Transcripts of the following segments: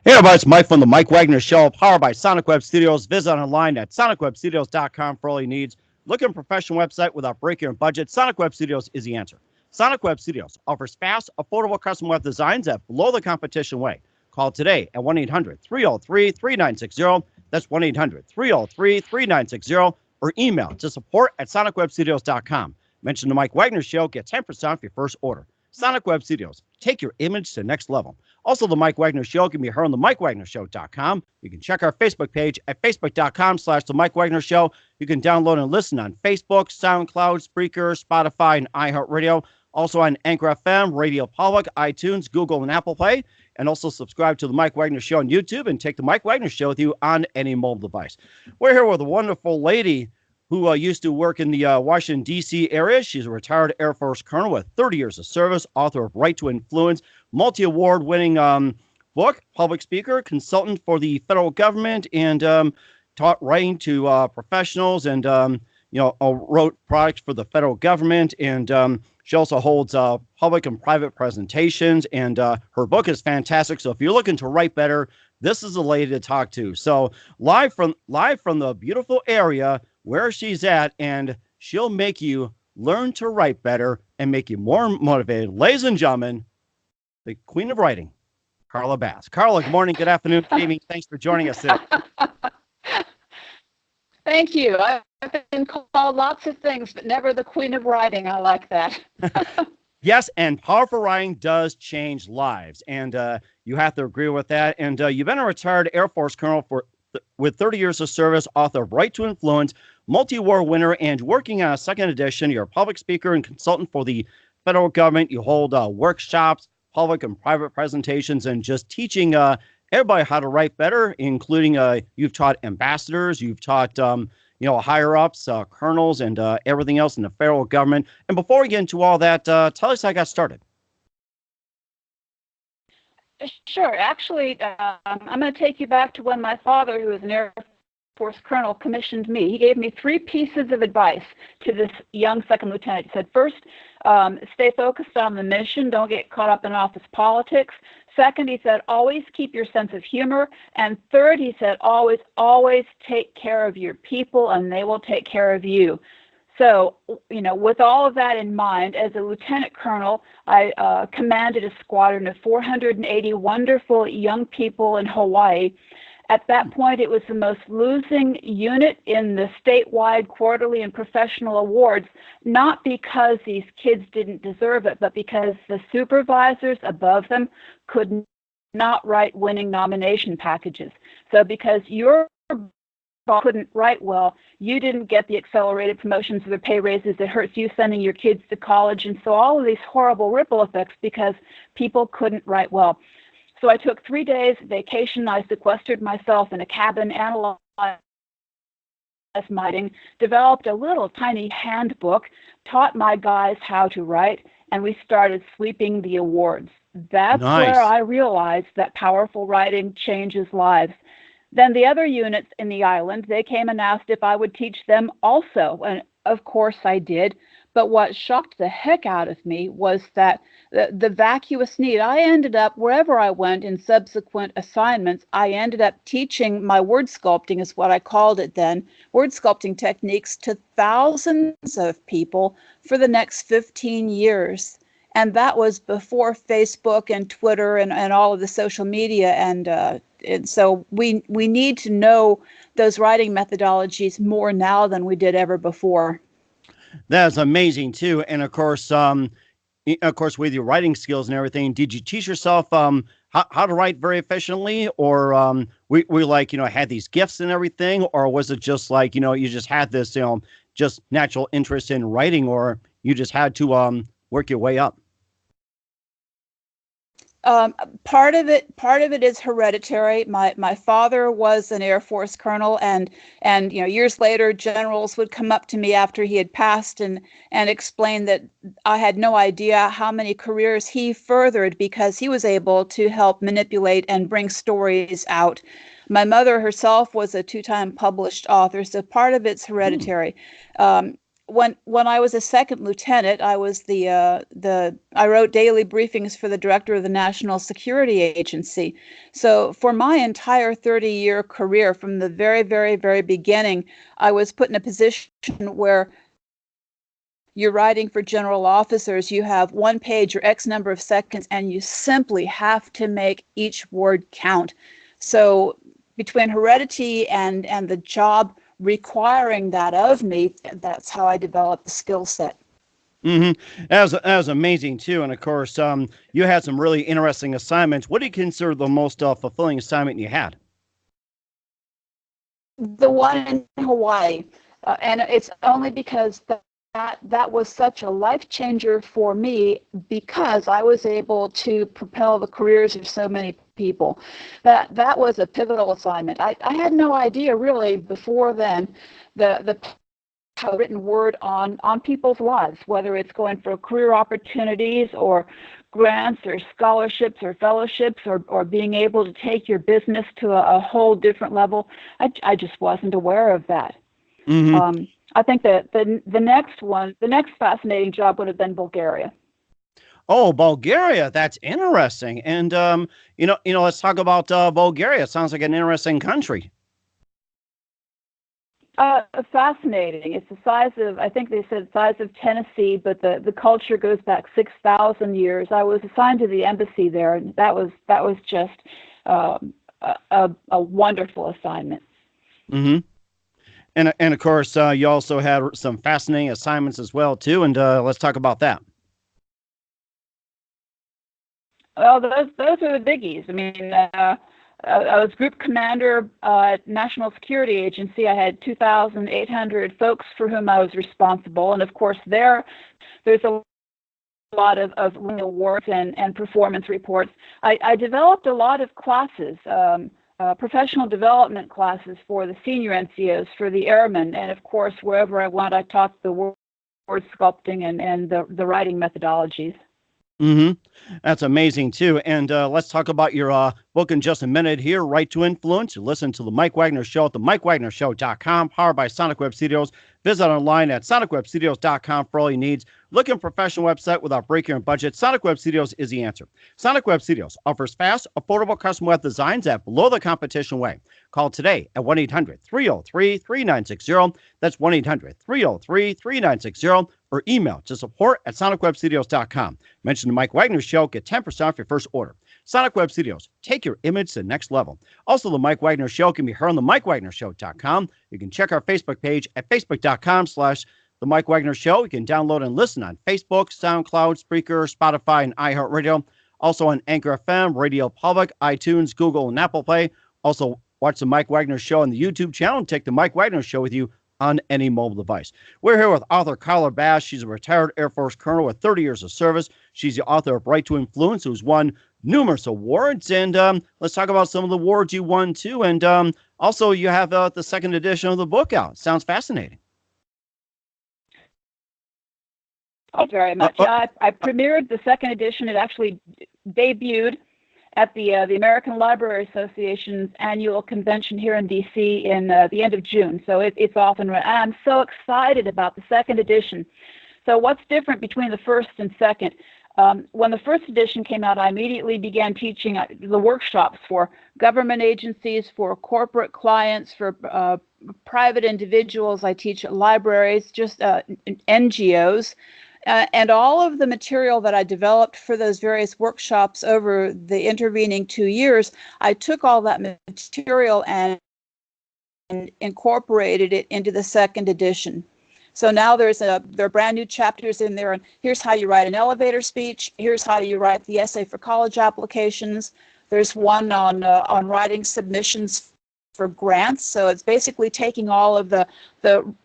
Hey everybody, it's Mike from the Mike Wagner Show, powered by Sonic Web Studios. Visit online at sonicwebstudios.com for all your needs. Look at a professional website without breaking your budget. Sonic Web Studios is the answer. Sonic Web Studios offers fast, affordable custom web designs at below the competition way. Call today at 1-800-303-3960. That's 1-800-303-3960. Or email to support@sonicwebstudios.com. Mention the Mike Wagner Show. Get 10% off your first order. Sonic Web Studios. Take your image to the next level. Also, the Mike Wagner Show can be heard on the MikeWagnerShow.com. You can check our Facebook page at Facebook.com/The Mike Wagner Show. You can download and listen on Facebook, SoundCloud, Spreaker, Spotify, and iHeartRadio. Also on Anchor FM, Radio Public, iTunes, Google, and Apple Play. And also subscribe to the Mike Wagner Show on YouTube and take the Mike Wagner Show with you on any mobile device. We're here with a wonderful lady who used to work in the Washington, D.C. area. She's a retired Air Force colonel with 30 years of service, author of Right to Influence, multi-award winning book, public speaker, consultant for the federal government, and taught writing to professionals and, wrote products for the federal government. And she also holds public and private presentations, and her book is fantastic. So if you're looking to write better, this is the lady to talk to. So live from the beautiful area where she's at, and she'll make you learn to write better and make you more motivated. Ladies and gentlemen, the queen of writing, Carla Bass. Carla, good morning, good afternoon, good evening. Thanks for joining us today. Thank you. I've been called lots of things, but never the queen of writing. I like that. Yes, and powerful writing does change lives, and you have to agree with that. And you've been a retired Air Force colonel with 30 years of service, author of Right to Influence, multi-award winner, and working on a second edition. You're a public speaker and consultant for the federal government. You hold workshops, public and private presentations, and just teaching everybody how to write better, including you've taught ambassadors, you've taught higher-ups, colonels, and everything else in the federal government. And before we get into all that, tell us how I got started. Sure. Actually, I'm going to take you back to when my father, who was an Air Force colonel, commissioned me. He gave me 3 pieces of advice to this young second lieutenant. He said, first, stay focused on the mission. Don't get caught up in office politics. Second, he said, always keep your sense of humor. And third, he said, always take care of your people, and they will take care of you. So, with all of that in mind, as a lieutenant colonel, I commanded a squadron of 480 wonderful young people in Hawaii. At that point, it was the most losing unit in the statewide quarterly and professional awards, not because these kids didn't deserve it, but because the supervisors above them could not write winning nomination packages. So because your couldn't write well, you didn't get the accelerated promotions or the pay raises. It hurts you sending your kids to college. And so all of these horrible ripple effects because people couldn't write well. So I took 3 days vacation. I sequestered myself in a cabin, analyzed writing, developed a little tiny handbook, taught my guys how to write, and we started sweeping the awards. That's Nice. where I realized that powerful writing changes lives. Then the other units in the island, they came and asked if I would teach them also. And of course I did. But what shocked the heck out of me was that the vacuous need. I ended up, wherever I went in subsequent assignments, I ended up teaching my word sculpting, is what I called it then, word sculpting techniques to thousands of people for the next 15 years. And that was before Facebook and Twitter and all of the social media. And so we need to know those writing methodologies more now than we did ever before. That's amazing too. And of course, with your writing skills and everything, did you teach yourself how to write very efficiently, or we like had these gifts and everything, or was it just like you just had this just natural interest in writing, or you just had to work your way up? Part of it is hereditary. My father was an Air Force colonel, and years later, generals would come up to me after he had passed and explain that I had no idea how many careers he furthered because he was able to help manipulate and bring stories out. My mother herself was a 2-time published author, so part of it's hereditary. when I was a second lieutenant, I was I wrote daily briefings for the director of the National Security Agency. So for my entire 30-year career, from the very, very, very beginning, I was put in a position where you're writing for general officers. You have one page or X number of seconds, and you simply have to make each word count. So between heredity and the job requiring that of me, that's how I developed the skill set. That was amazing too. And of course, you had some really interesting assignments. What do you consider the most fulfilling assignment you had? The one in Hawaii, and it's only because that was such a life changer for me, because I was able to propel the careers of so many people. That was a pivotal assignment. I had no idea really before then the written word on people's lives, whether it's going for career opportunities or grants or scholarships or fellowships or being able to take your business to a whole different level. I just wasn't aware of that. I think that the next fascinating job would have been Bulgaria. Oh, Bulgaria, that's interesting. And let's talk about Bulgaria. It sounds like an interesting country. Fascinating. It's the size of, I think they said size of Tennessee, but the culture goes back 6,000 years. I was assigned to the embassy there, and that was just a wonderful assignment. And of course, you also had some fascinating assignments as well too. And let's talk about that. Well, those are the biggies. I mean, I was group commander at National Security Agency. I had 2,800 folks for whom I was responsible, and of course, there's a lot of awards and performance reports. I developed a lot of classes, professional development classes for the senior NCOs, for the airmen, and of course, wherever I went, I taught the word sculpting and the writing methodologies. That's amazing too. And let's talk about your book in just a minute here, Right to Influence. You listen to the Mike Wagner Show at themikewagnershow.com, powered by Sonic Web Studios. Visit online at sonicwebstudios.com for all your needs. Looking for a professional website without breaking your budget? Sonic Web Studios is the answer. Sonic Web Studios offers fast, affordable custom web designs at below the competition way. Call today at 1-800-303-3960. That's 1-800-303-3960. Or email to support@sonicwebstudios.com. Mention the Mike Wagner Show. Get 10% off your first order. Sonic Web Studios. Take your image to the next level. Also, the Mike Wagner Show can be heard on the MikeWagnerShow.com. You can check our Facebook page at facebook.com/The Mike Wagner Show. You can download and listen on Facebook, SoundCloud, Spreaker, Spotify, and iHeartRadio. Also on Anchor FM, Radio Public, iTunes, Google, and Apple Play. Also, watch the Mike Wagner Show on the YouTube channel and take the Mike Wagner Show with you on any mobile device. We're here with author Carla Bass. She's a retired Air Force colonel with 30 years of service. She's the author of Right to Influence, who's won numerous awards. And let's talk about some of the awards you won, too. And also, you have the second edition of the book out. Sounds fascinating. Oh, very much. I premiered the second edition. It actually debuted at the American Library Association's annual convention here in D.C. in the end of June. So it's off and running. I'm so excited about the second edition. So what's different between the first and second? When the first edition came out, I immediately began teaching the workshops for government agencies, for corporate clients, for private individuals. I teach at libraries, just NGOs. And all of the material that I developed for those various workshops over the intervening 2 years, I took all that material and incorporated it into the second edition. So now there are brand new chapters in there, and here's how you write an elevator speech. Here's how you write the essay for college applications. There's one on writing submissions for grants. So it's basically taking all of the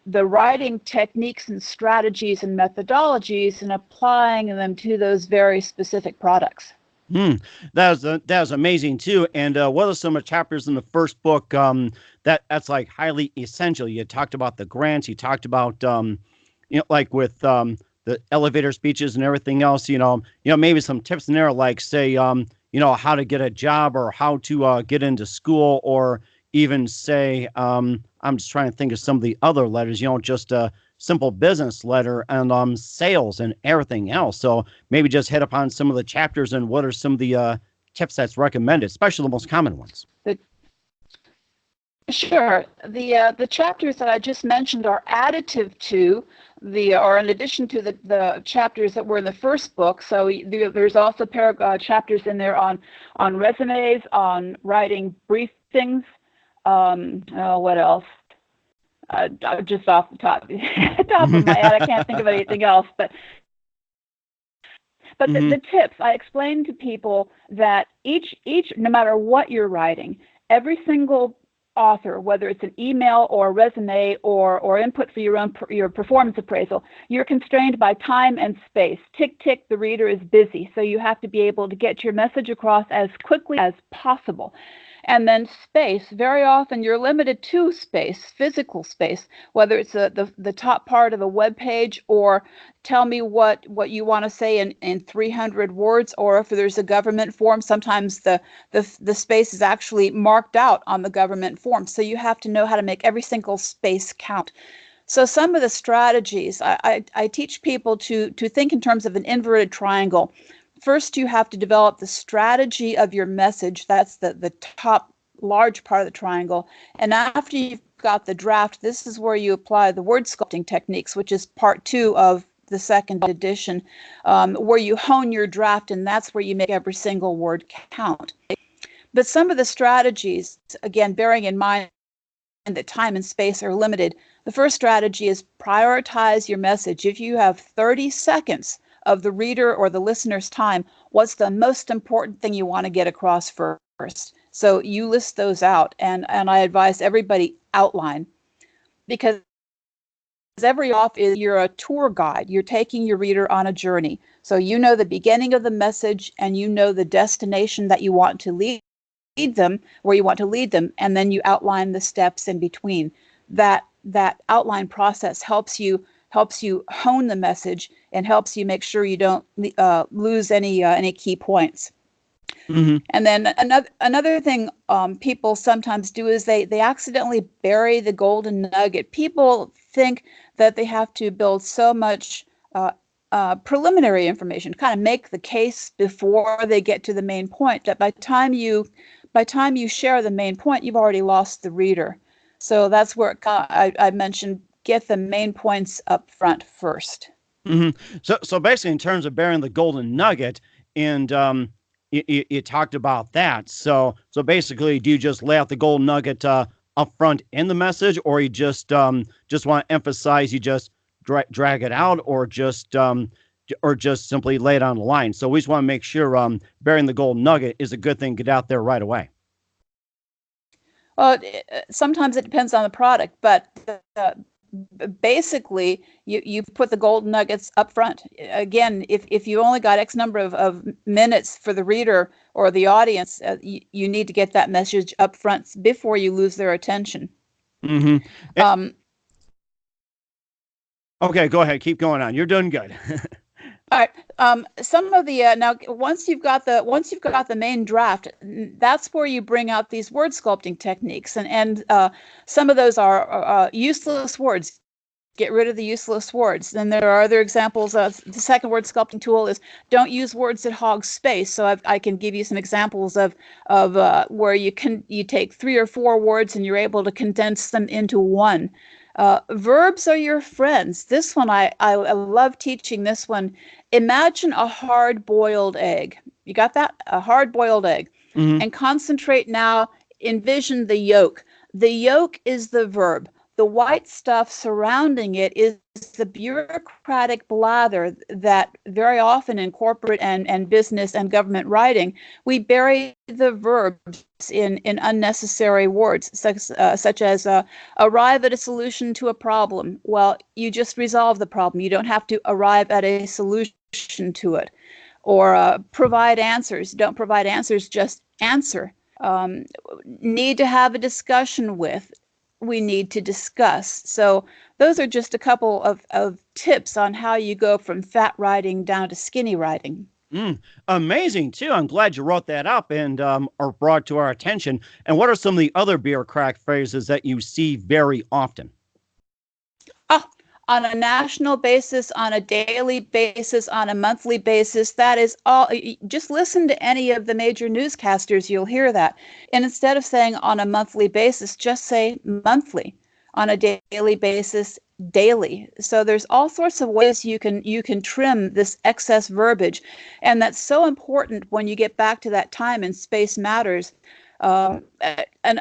writing techniques and strategies and methodologies and applying them to those very specific products. That was amazing too. And what are some of the chapters in the first book that's like highly essential? You talked about the grants. You talked about like with the elevator speeches and everything else. Maybe some tips in there, like say how to get a job or how to get into school, or even say I'm just trying to think of some of the other letters. Just simple business letter and sales and everything else. So maybe just hit upon some of the chapters and what are some of the tips that's recommended, especially the most common ones. Sure. The chapters that I just mentioned are additive to or in addition to the chapters that were in the first book. So there's also chapters in there on resumes, on writing briefings. What else? Just off the top of my head, I can't think of anything else. But the tips, I explain to people that each, no matter what you're writing, every single author, whether it's an email or a resume or input for your performance appraisal, you're constrained by time and space. Tick, tick, the reader is busy. So you have to be able to get your message across as quickly as possible. And then space, very often you're limited to space, physical space, whether it's the top part of a web page, or tell me what you want to say in 300 words, or if there's a government form, sometimes the space is actually marked out on the government form. So you have to know how to make every single space count. So some of the strategies, I teach people to think in terms of an inverted triangle. First, you have to develop the strategy of your message. That's the top large part of the triangle. And after you've got the draft, this is where you apply the word sculpting techniques, which is part 2 of the second edition, where you hone your draft, and that's where you make every single word count. But some of the strategies, again, bearing in mind that time and space are limited, the first strategy is prioritize your message. If you have 30 seconds of the reader or the listener's time, what's the most important thing you want to get across first? So you list those out, and I advise everybody outline, because every off is you're a tour guide. You're taking your reader on a journey. So you know the beginning of the message, and you know the destination that you want to lead them, where you want to lead them, and then you outline the steps in between. That outline process helps you hone the message and helps you make sure you don't lose any key points. Mm-hmm. And then another thing people sometimes do is they accidentally bury the golden nugget. People think that they have to build so much preliminary information, kind of make the case before they get to the main point, that by time you share the main point, you've already lost the reader. So that's where I mentioned, get the main points up front first. Mm-hmm. So basically, in terms of bearing the golden nugget, and you talked about that. So basically, do you just lay out the golden nugget up front in the message, or you just want to emphasize, you just drag it out, or just simply lay it on the line? So we just want to make sure bearing the golden nugget is a good thing. Get out there right away. Well, sometimes it depends on the product, but basically you put the golden nuggets up front. Again, if you only got X number of minutes for the reader or the audience, you need to get that message up front before you lose their attention. Mm-hmm. Okay, go ahead. Keep going on. You're doing good. All right. Some of the now, once you've got the main draft, that's where you bring out these word sculpting techniques, and some of those are useless words. Get rid of the useless words. Then there are other examples. The second word sculpting tool is don't use words that hog space. So I can give you some examples of where you take 3 or 4 words and you're able to condense them into one. Verbs are your friends. This one, I love teaching this one. Imagine a hard-boiled egg. You got that? A hard-boiled egg. Mm-hmm. And concentrate now, envision the yolk. The yolk is the verb. The white stuff surrounding it is the bureaucratic blather that very often in corporate and business and government writing, we bury the verbs in unnecessary words, such as arrive at a solution to a problem. Well, you just resolve the problem. You don't have to arrive at a solution to it. Or provide answers. Don't provide answers, just answer. Need to have a discussion with. We need to discuss. So those are just a couple of tips on how you go from fat writing down to skinny writing. Amazing, too. I'm glad you wrote that up and are brought to our attention. And what are some of the other bureaucratic phrases that you see very often? on a national basis, on a daily basis, on a monthly basis. That is all. Just listen to any of the major newscasters, you'll hear that. And instead of saying on a monthly basis, just say monthly. On a daily basis, daily. So there's all sorts of ways you can trim this excess verbiage, and that's so important when you get back to that time and space matters. And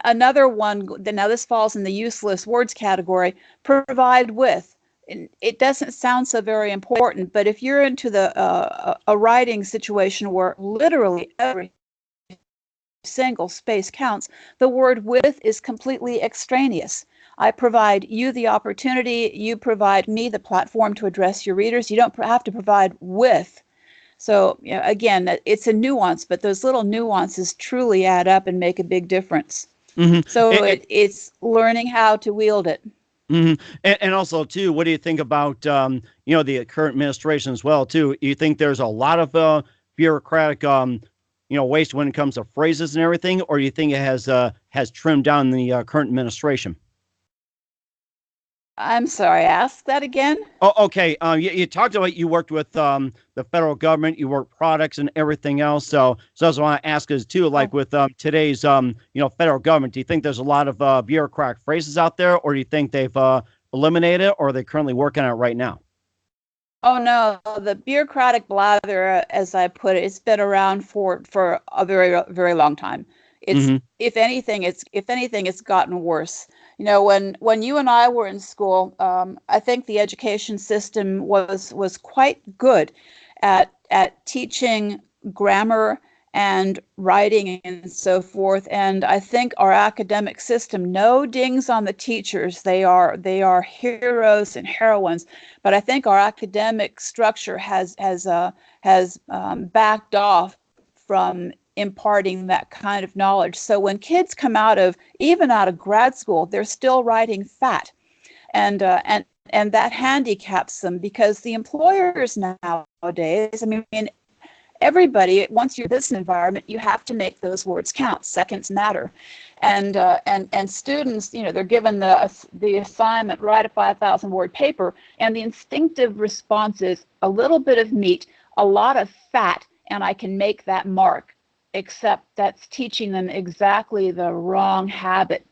another one, now this falls in the useless words category, provide with. It doesn't sound so very important, but if you're into a writing situation where literally every single space counts, the word with is completely extraneous. I provide you the opportunity, you provide me the platform to address your readers. You don't have to provide with. So again, it's a nuance, but those little nuances truly add up and make a big difference. Mm-hmm. So it's learning how to wield it. Mm-hmm. And also, too, what do you think about, the current administration as well, too? You think there's a lot of bureaucratic, waste when it comes to phrases and everything, or you think it has trimmed down the current administration? I'm sorry, ask that again. Oh, okay. You talked about you worked with the federal government, you work products and everything else. So I was want to ask is too, like with today's federal government, do you think there's a lot of bureaucratic phrases out there, or do you think they've eliminated it, or are they currently working on it right now? Oh no, the bureaucratic blather, as I put it, it's been around for a very, very long time. It's Mm-hmm. if anything, it's gotten worse. When you and I were in school, I think the education system was quite good at teaching grammar and writing and so forth. And I think our academic system, no dings on the teachers, they are heroes and heroines. But I think our academic structure has backed off from imparting that kind of knowledge. So when kids come even out of grad school, they're still writing fat, and that handicaps them because the employers nowadays, I mean, everybody, once you're in this environment, you have to make those words count. Seconds matter, and students, they're given the assignment, write a 5,000 word paper, and the instinctive response is a little bit of meat, a lot of fat, and I can make that mark. Except that's teaching them exactly the wrong habit.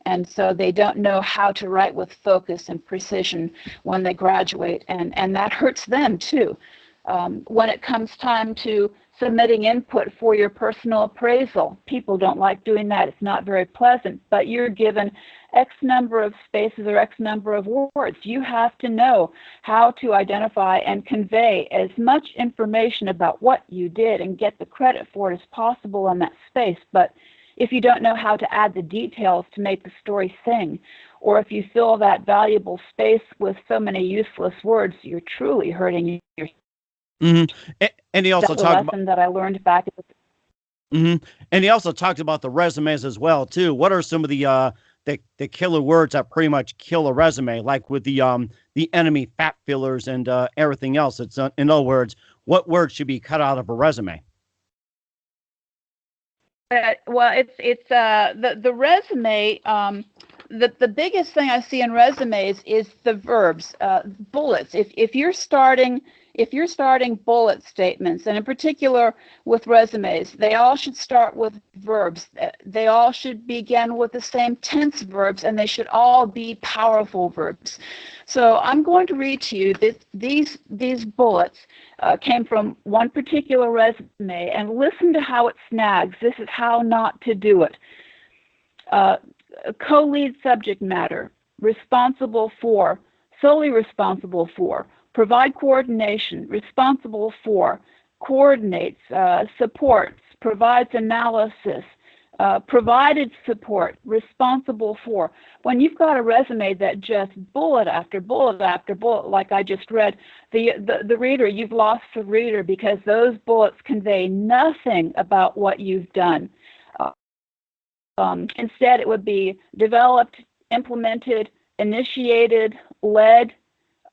And so they don't know how to write with focus and precision when they graduate. And that hurts them too. When it comes time to submitting input for your personal appraisal, people don't like doing that. It's not very pleasant, but you're given X number of spaces or X number of words. You have to know how to identify and convey as much information about what you did and get the credit for it as possible on that space. But if you don't know how to add the details to make the story sing, or if you fill that valuable space with so many useless words, you're truly hurting your. Mm-hmm. And he also talked lesson that I learned back at the. Mm-hmm. And he also talked about the resumes as well too. What are some of the killer words that pretty much kill a resume, like with the enemy fat fillers and everything else? It's in other words, what words should be cut out of a resume? Well, it's the resume. The biggest thing I see in resumes is the verbs, bullets. If you're starting bullet statements, and in particular with resumes, they all should start with verbs. They all should begin with the same tense verbs, and they should all be powerful verbs. So I'm going to read to you these bullets came from one particular resume, and listen to how it snags. This is how not to do it. Co-lead subject matter, responsible for, solely responsible for, provide coordination, responsible for, coordinates, supports, provides analysis, provided support, responsible for. When you've got a resume that just bullet after bullet after bullet, like I just read, the reader, you've lost the reader because those bullets convey nothing about what you've done. Instead, it would be developed, implemented, initiated, led,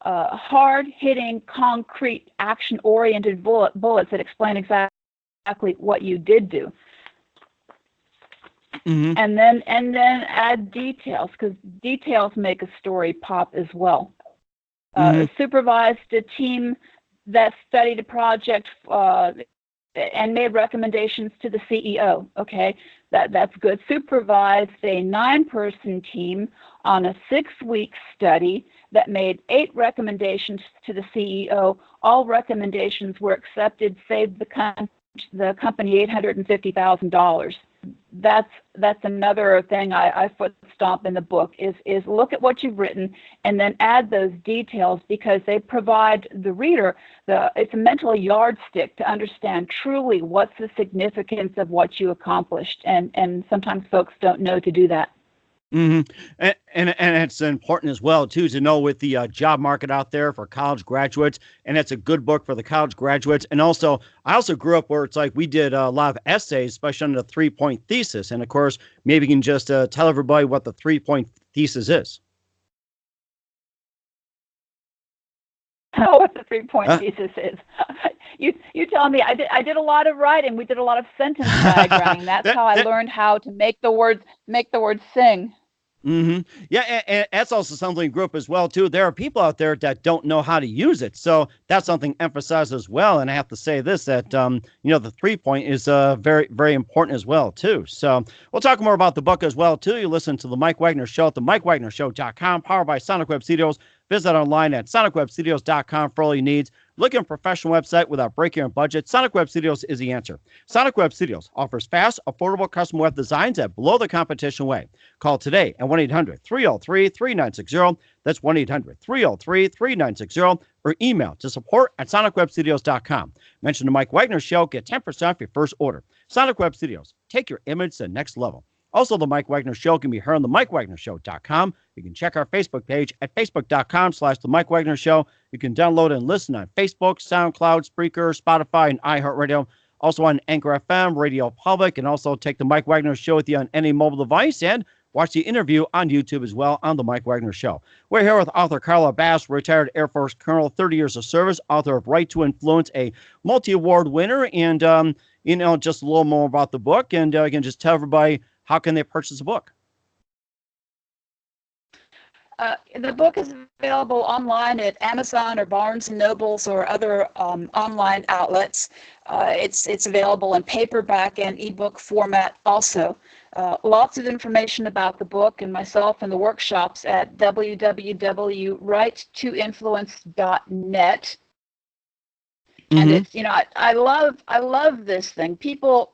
hard-hitting, concrete, action-oriented bullets that explain exactly what you did do. Mm-hmm. And then add details, because details make a story pop as well. supervised a team that studied a project and made recommendations to the CEO. Okay, that's good. Supervised a 9-person team on a 6-week study that made 8 recommendations to the CEO. All recommendations were accepted, saved the company $850,000. That's another thing I foot stomp in the book is look at what you've written and then add those details, because they provide the reader it's a mental yardstick to understand truly what's the significance of what you accomplished, and sometimes folks don't know to do that. Mm-hmm. And it's important as well, too, to know with the job market out there for college graduates. And it's a good book for the college graduates. And also, I also grew up where it's like we did a lot of essays, especially on the 3-point thesis. And of course, maybe you can just tell everybody what the 3-point thesis is. Oh, what the 3-point thesis is. You tell me. I did a lot of writing. We did a lot of sentence diagramming. That's how I learned how to make the words sing. Mm-hmm. Yeah, and that's also something we grew up as well, too. There are people out there that don't know how to use it. So that's something emphasized as well. And I have to say this, that, the 3-point is very, very important as well, too. So we'll talk more about the book as well, too. You listen to The Mike Wagner Show at themikewagnershow.com, powered by Sonic Web Studios. Visit online at sonicwebstudios.com for all your needs. Looking for a professional website without breaking your budget? Sonic Web Studios is the answer. Sonic Web Studios offers fast, affordable custom web designs at below the competition way. Call today at 1-800-303-3960. That's 1-800-303-3960. Or email to support@sonicwebstudios.com. Mention the Mike Wagner Show. Get 10% off your first order. Sonic Web Studios. Take your image to the next level. Also, the Mike Wagner Show can be heard on themikewagnershow.com. You can check our Facebook page at facebook.com/The Mike Wagner Show. You can download and listen on Facebook, SoundCloud, Spreaker, Spotify, and iHeartRadio. Also on Anchor FM, Radio Public, and also take the Mike Wagner Show with you on any mobile device, and watch the interview on YouTube as well on the Mike Wagner Show. We're here with author Carla Bass, retired Air Force Colonel, 30 years of service, author of Right to Influence, a multi-award winner, and just a little more about the book, and you can just tell everybody how can they purchase the book. The book is available online at Amazon or Barnes & Nobles or other online outlets. It's available in paperback and ebook format also. Lots of information about the book and myself and the workshops at www.righttoinfluence.net. And it's, I love this thing. People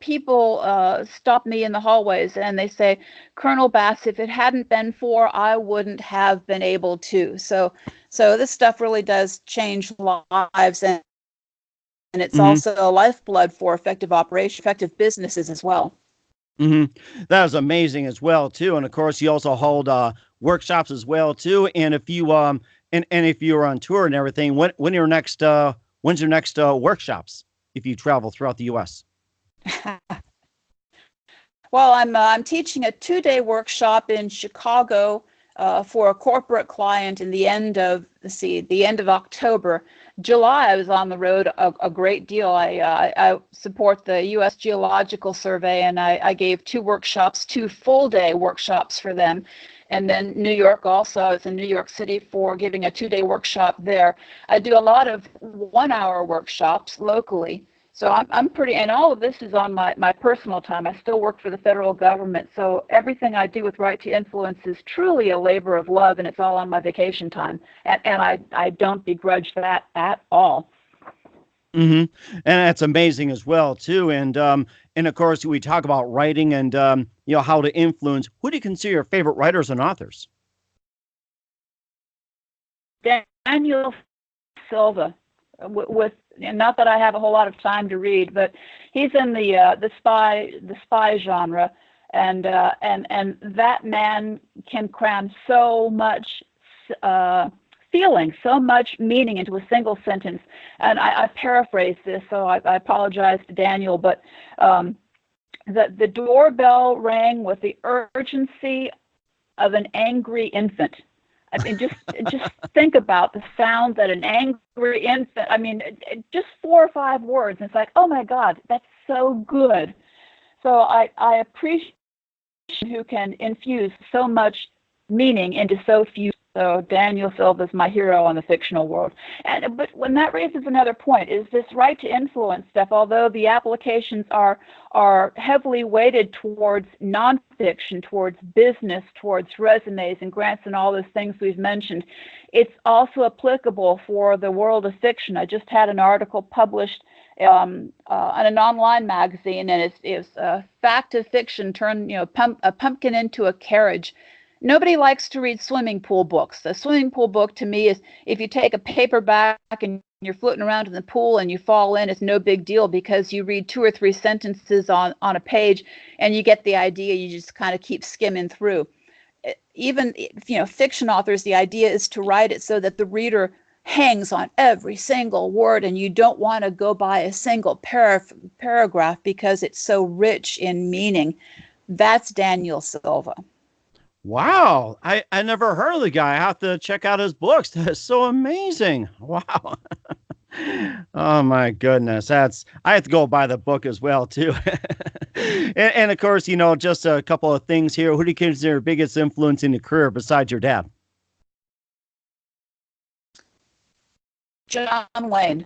stop me in the hallways and they say, Colonel Bass, if it hadn't been for, I wouldn't have been able to. So this stuff really does change lives, and it's also a lifeblood for effective businesses as well. That was amazing as well too. And of course, you also hold workshops as well too. And if you and if you're on tour and everything, when's your next workshops if you travel throughout the U.S.? Well, I'm teaching a 2-day workshop in Chicago for a corporate client in the end of October. July, I was on the road a great deal. I support the U.S. Geological Survey, and I gave 2 full-day workshops for them. And then New York also, I was in New York City for giving a 2-day workshop there. I do a lot of 1-hour workshops locally. So I'm pretty, and all of this is on my personal time. I still work for the federal government. So everything I do with Right to Influence is truly a labor of love, and it's all on my vacation time. And I don't begrudge that at all. And that's amazing as well too. And of course, we talk about writing and how to influence. Who do you consider your favorite writers and authors? Daniel Silva, with not that I have a whole lot of time to read, but he's in the spy genre, and that man can cram so much feeling, so much meaning into a single sentence. And I paraphrase this, so I apologize to Daniel, but the doorbell rang with the urgency of an angry infant. I mean, just think about the sound that an angry infant, just 4 or 5 words. And it's like, oh my God, that's so good. So I appreciate who can infuse so much meaning into so few So Daniel Silva is my hero in the fictional world. But when that raises another point, is this right to influence stuff, although the applications are heavily weighted towards nonfiction, towards business, towards resumes and grants and all those things we've mentioned, it's also applicable for the world of fiction. I just had an article published in an online magazine, and it's fact of fiction turned, a pumpkin into a carriage. Nobody likes to read swimming pool books. A swimming pool book to me is if you take a paperback and you're floating around in the pool and you fall in, it's no big deal because you read 2 or 3 sentences on a page and you get the idea. You just kind of keep skimming through. Even, fiction authors, the idea is to write it so that the reader hangs on every single word and you don't want to go by a single paragraph because it's so rich in meaning. That's Daniel Silva. Wow. I never heard of the guy. I have to check out his books. That's so amazing. Wow. Oh my goodness. I have to go buy the book as well too. and of course, just a couple of things here. Who do you consider your biggest influence in your career besides your dad? John Wayne.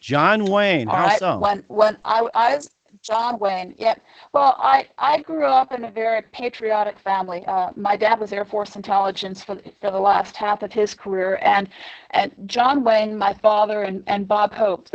John Wayne. How so? When I was John Wayne. Yeah. Well, I grew up in a very patriotic family. My dad was Air Force intelligence for the last half of his career, and John Wayne, my father, and Bob Hope,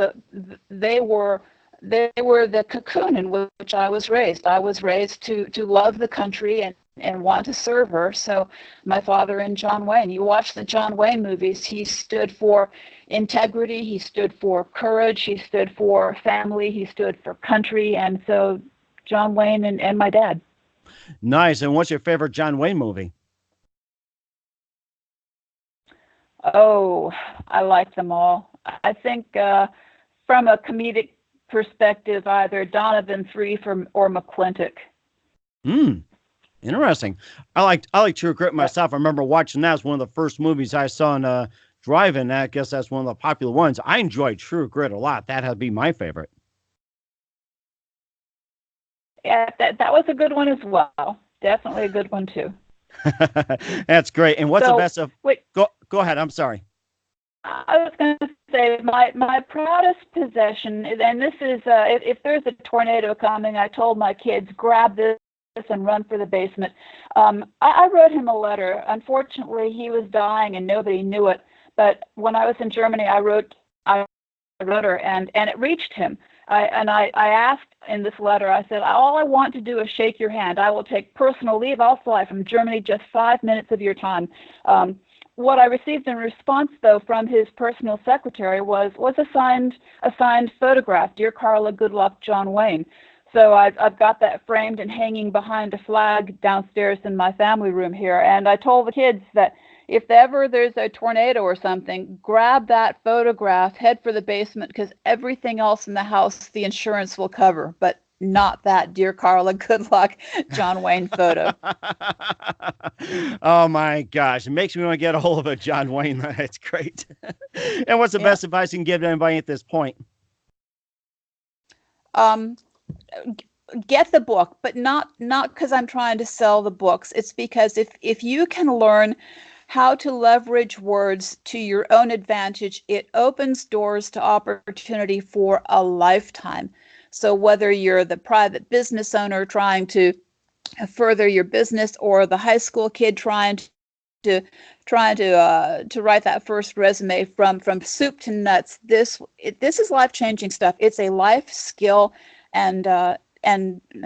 they were the cocoon in which I was raised. I was raised to love the country and want to serve her. So my father and John Wayne, you watch the John Wayne movies, he stood for integrity, he stood for courage, he stood for family, he stood for country. And so John Wayne and my dad. Nice. And what's your favorite John Wayne movie? Oh, I like them all. I think from a comedic perspective, either Donovan Threef or McClintock. Interesting. I like True Grit myself. I remember watching that as one of the first movies I saw in drive-in. I guess that's one of the popular ones. I enjoyed True Grit a lot. That had to be my favorite. Yeah, that was a good one as well. Definitely a good one too. That's great. And what's the best of? Wait. Go ahead. I'm sorry. I was going to say my proudest possession, and this is if there's a tornado coming, I told my kids, grab this and run for the basement. I wrote him a letter. Unfortunately, he was dying and nobody knew it. But when I was in Germany, I wrote her, and it reached him. I asked in this letter, I said, all I want to do is shake your hand. I will take personal leave. I'll fly from Germany, just 5 minutes of your time. What I received in response, though, from his personal secretary was a signed photograph. Dear Carla, good luck, John Wayne. So I've got that framed and hanging behind a flag downstairs in my family room here. And I told the kids that if ever there's a tornado or something, grab that photograph, head for the basement, because everything else in the house the insurance will cover, but not that Dear Carla, good luck, John Wayne photo. Oh my gosh, it makes me want to get a hold of a John Wayne. That's great. And what's the best advice you can give to anybody at this point? Get the book, but not because I'm trying to sell the books. It's because if you can learn how to leverage words to your own advantage, it opens doors to opportunity for a lifetime. So whether you're the private business owner trying to further your business, or the high school kid trying to write that first resume from soup to nuts, this is life-changing stuff. It's a life skill, and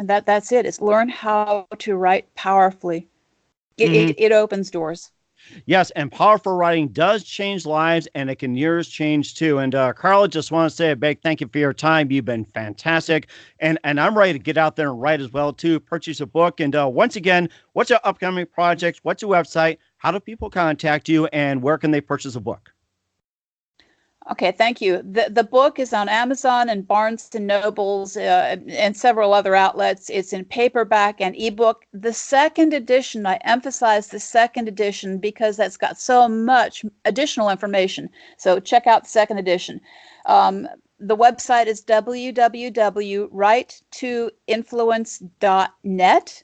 that's it. It's learn how to write powerfully. It opens doors. Yes, and powerful writing does change lives, and it can yours change too. And Carla, just want to say a big thank you for your time. You've been fantastic, and I'm ready to get out there and write as well too. Purchase a book, and once again, what's your upcoming projects? What's your website? How do people contact you, and where can they purchase a book? Okay, thank you. The book is on Amazon and Barnes and Nobles and several other outlets. It's in paperback and ebook. The second edition, I emphasize the second edition because that's got so much additional information. So check out the second edition. The website is www.writetoinfluence.net.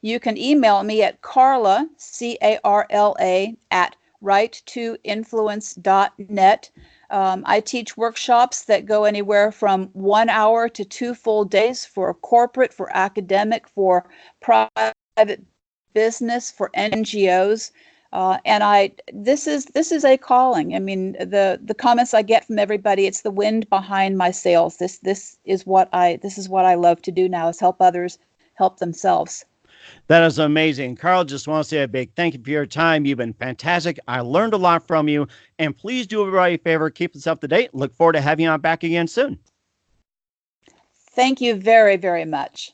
you can email me at Carla, C-A-R-L-A, at right2influence.net. I teach workshops that go anywhere from 1 hour to 2 full days for corporate, for academic, for private business, for NGOs. And this is a calling. I mean, the comments I get from everybody, it's the wind behind my sails. This is what I love to do now, is help others help themselves. That is amazing. Carl, just want to say a big thank you for your time. You've been fantastic. I learned a lot from you. And please do everybody a favor, keep us up to date. Look forward to having you on back again soon. Thank you very, very much.